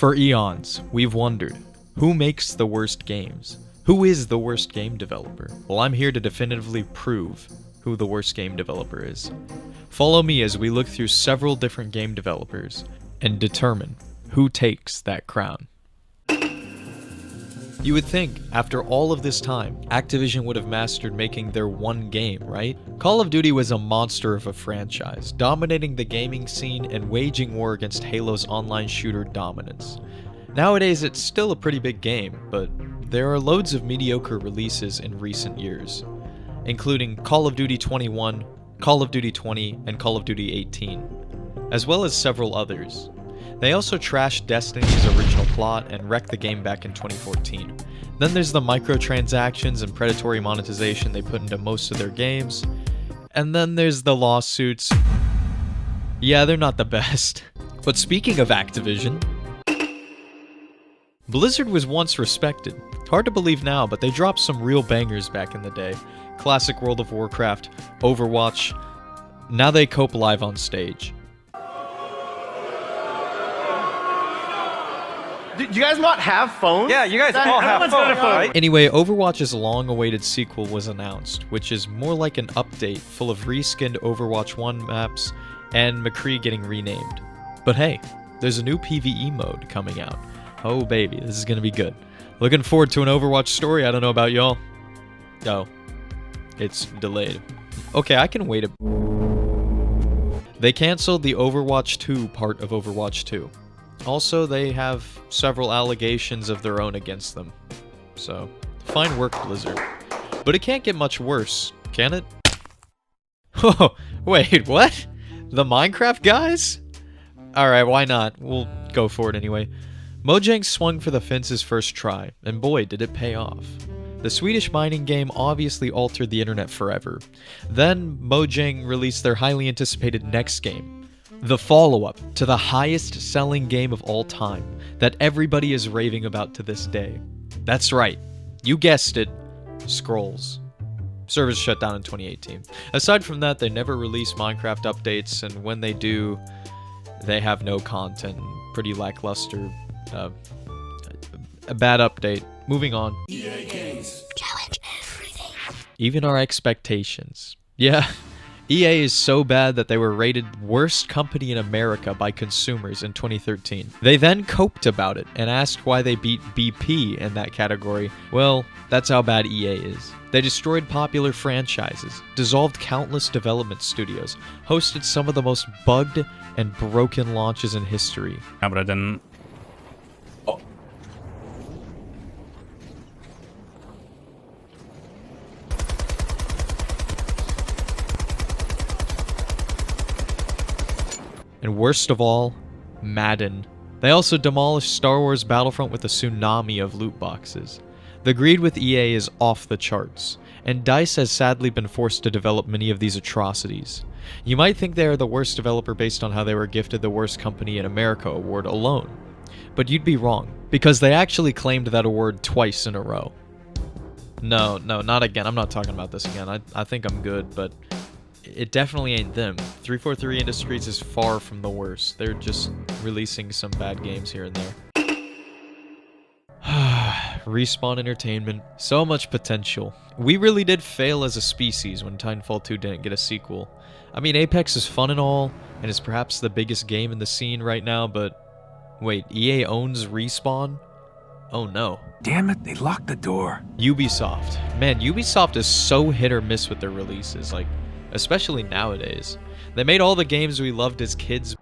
For eons, we've wondered, who makes the worst games? Who is the worst game developer? Well, I'm here to definitively prove who the worst game developer is. Follow me as we look through several different game developers and determine who takes that crown. You would think, after all of this time, Activision would have mastered making their one game, right? Call of Duty was a monster of a franchise, dominating the gaming scene and waging war against Halo's online shooter dominance. Nowadays, it's still a pretty big game, but there are loads of mediocre releases in recent years, including Call of Duty 21, Call of Duty 20, and Call of Duty 18, as well as several others. They also trashed Destiny's original plot and wrecked the game back in 2014. Then there's the microtransactions and predatory monetization they put into most of their games. And then there's the lawsuits. Yeah, they're not the best. But speaking of Activision, Blizzard was once respected. Hard to believe now, but they dropped some real bangers back in the day. Classic World of Warcraft, Overwatch. Now they cope live on stage. Do you guys not have phones? Yeah, you guys all have phones, right? Anyway, Overwatch's long-awaited sequel was announced, which is more like an update full of reskinned Overwatch 1 maps and McCree getting renamed. But hey, there's a new PvE mode coming out. Oh baby, this is gonna be good. Looking forward to an Overwatch story. I don't know about y'all. Oh, it's delayed. Okay, I can wait a... They canceled the Overwatch 2 part of Overwatch 2. Also, they have several allegations of their own against them. So, fine work, Blizzard. But it can't get much worse, can it? Oh, wait, what? The Minecraft guys? Alright, why not? We'll go for it anyway. Mojang swung for the fences first try, and boy, did it pay off. The Swedish mining game obviously altered the internet forever. Then, Mojang released their highly anticipated next game, the follow-up to the highest-selling game of all time that everybody is raving about to this day. That's right, you guessed it, Scrolls. Service shut down in 2018. Aside from that, they never release Minecraft updates, and when they do, they have no content. Pretty lackluster. A bad update. Moving on. EA Games. Challenge everything. Even our expectations. Yeah. EA is so bad that they were rated worst company in America by consumers in 2013. They then coped about it and asked why they beat BP in that category. Well, that's how bad EA is. They destroyed popular franchises, dissolved countless development studios, hosted some of the most bugged and broken launches in history. Ja, but I didn't... And worst of all, Madden. They also demolished Star Wars Battlefront with a tsunami of loot boxes. The greed with EA is off the charts, and DICE has sadly been forced to develop many of these atrocities. You might think they are the worst developer based on how they were gifted the Worst Company in America award alone. But you'd be wrong, because they actually claimed that award twice in a row. No, not again. I'm not talking about this again. I think I'm good, but... it definitely ain't them. 343 Industries is far from the worst. They're just releasing some bad games here and there. Respawn Entertainment. So much potential. We really did fail as a species when Titanfall 2 didn't get a sequel. I mean, Apex is fun and all, and is perhaps the biggest game in the scene right now, but... wait, EA owns Respawn? Oh no. Damn it, they locked the door. Ubisoft. Man, Ubisoft is so hit or miss with their releases. Like, especially nowadays. They made all the games we loved as kids,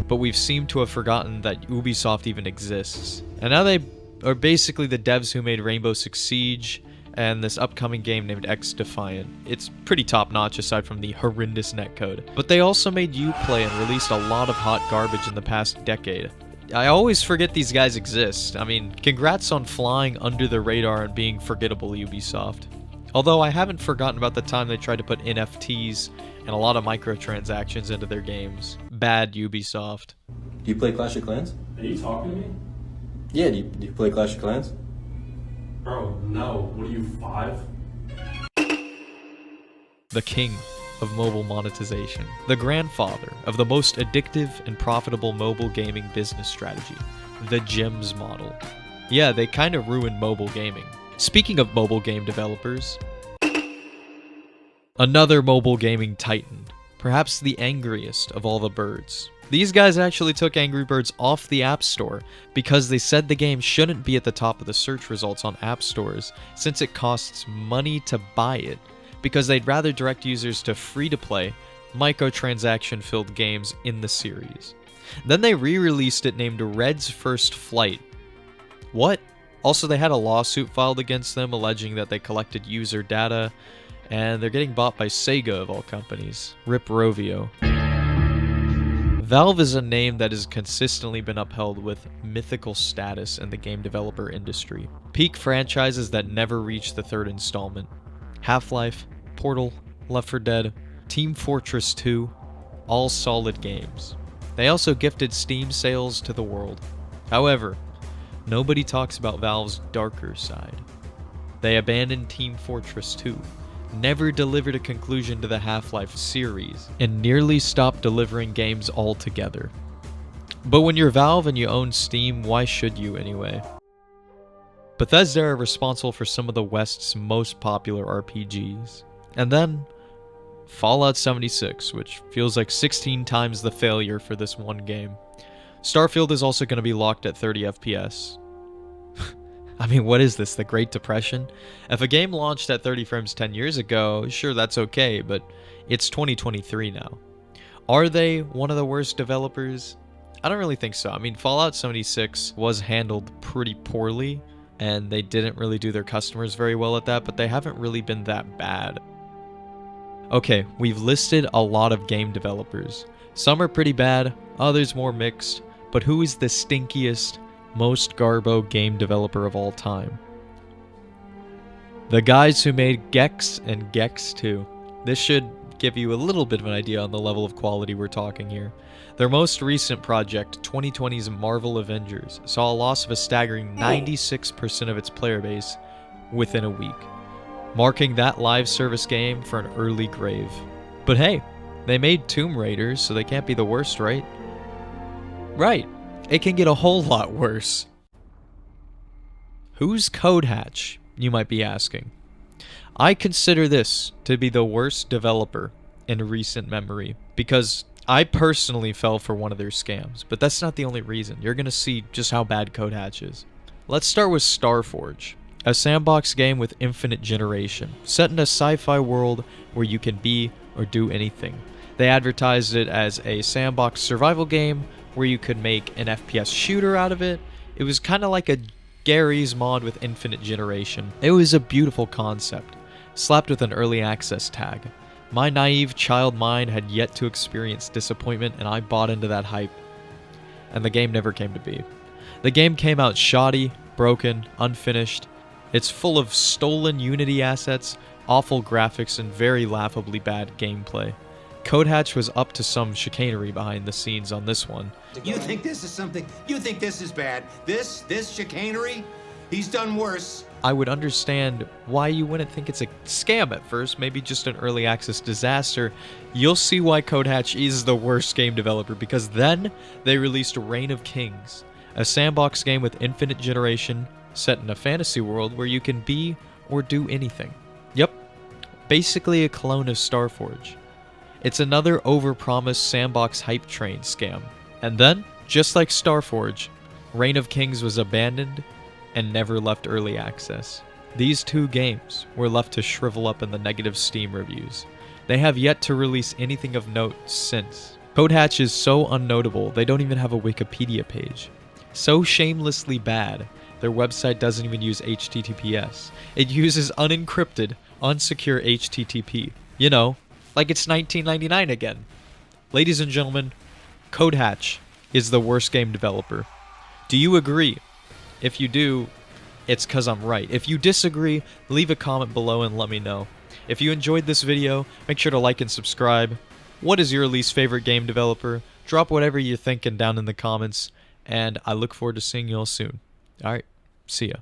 but we've seemed to have forgotten that Ubisoft even exists. And now they are basically the devs who made Rainbow Six Siege and this upcoming game named X Defiant. It's pretty top-notch aside from the horrendous netcode. But they also made Uplay and released a lot of hot garbage in the past decade. I always forget these guys exist. I mean, congrats on flying under the radar and being forgettable, Ubisoft. Although I haven't forgotten about the time they tried to put NFTs and a lot of microtransactions into their games. Bad Ubisoft. Do you play Clash of Clans? Are you talking to me? Yeah, do you play Clash of Clans? Bro, no. What are you, 5? The king of mobile monetization, the grandfather of the most addictive and profitable mobile gaming business strategy, the GEMS model. Yeah, they kind of ruined mobile gaming. Speaking of mobile game developers, another mobile gaming titan, perhaps the angriest of all the birds. These guys actually took Angry Birds off the App Store because they said the game shouldn't be at the top of the search results on app stores since it costs money to buy it, because they'd rather direct users to free-to-play, microtransaction-filled games in the series. Then they re-released it named Red's First Flight. What? Also, they had a lawsuit filed against them alleging that they collected user data, and they're getting bought by Sega of all companies. Rip Rovio. Valve is a name that has consistently been upheld with mythical status in the game developer industry. Peak franchises that never reached the third installment. Half-Life, Portal, Left 4 Dead, Team Fortress 2, all solid games. They also gifted Steam sales to the world. However, nobody talks about Valve's darker side. They abandoned Team Fortress 2, never delivered a conclusion to the Half-Life series, and nearly stopped delivering games altogether. But when you're Valve and you own Steam, why should you anyway? Bethesda are responsible for some of the West's most popular RPGs. And then, Fallout 76, which feels like 16 times the failure for this one game. Starfield is also going to be locked at 30 FPS. I mean, what is this, the Great Depression? If a game launched at 30 frames 10 years ago, sure, that's okay, but it's 2023 now. Are they one of the worst developers? I don't really think so. I mean, Fallout 76 was handled pretty poorly, and they didn't really do their customers very well at that, but they haven't really been that bad. Okay, we've listed a lot of game developers. Some are pretty bad, others more mixed, but who is the stinkiest, most garbo game developer of all time? The guys who made Gex and Gex 2. This should give you a little bit of an idea on the level of quality we're talking here. Their most recent project, 2020's Marvel Avengers, saw a loss of a staggering 96% of its player base within a week, marking that live service game for an early grave. But hey, they made Tomb Raiders, so they can't be the worst, right? Right. It can get a whole lot worse. Who's Code Hatch, you might be asking? I consider this to be the worst developer in recent memory, because I personally fell for one of their scams, but that's not the only reason. You're going to see just how bad Code Hatch is. Let's start with Starforge, a sandbox game with infinite generation, set in a sci-fi world where you can be or do anything. They advertised it as a sandbox survival game where you could make an FPS shooter out of it. It was kind of like a Gary's mod with infinite generation. It was a beautiful concept, slapped with an early access tag. My naive child mind had yet to experience disappointment, and I bought into that hype. And the game never came to be. The game came out shoddy, broken, unfinished. It's full of stolen Unity assets, awful graphics, and very laughably bad gameplay. Code Hatch was up to some chicanery behind the scenes on this one. You think this is something? You think this is bad? This chicanery? He's done worse. I would understand why you wouldn't think it's a scam at first, maybe just an early access disaster. You'll see why Code Hatch is the worst game developer, because then they released Reign of Kings, a sandbox game with infinite generation, set in a fantasy world where you can be or do anything. Yep, basically a clone of Starforge. It's another overpromised sandbox hype train scam. And then, just like Starforge, Reign of Kings was abandoned and never left early access. These two games were left to shrivel up in the negative Steam reviews. They have yet to release anything of note since. Code Hatch is so unnotable, they don't even have a Wikipedia page. So shamelessly bad, their website doesn't even use HTTPS. It uses unencrypted, unsecure HTTP. You know, like it's 1999 again. Ladies and gentlemen, Code Hatch is the worst game developer. Do you agree? If you do, it's because I'm right. If you disagree, leave a comment below and let me know. If you enjoyed this video, make sure to like and subscribe. What is your least favorite game developer? Drop whatever you're thinking down in the comments, and I look forward to seeing you all soon. Alright, see ya.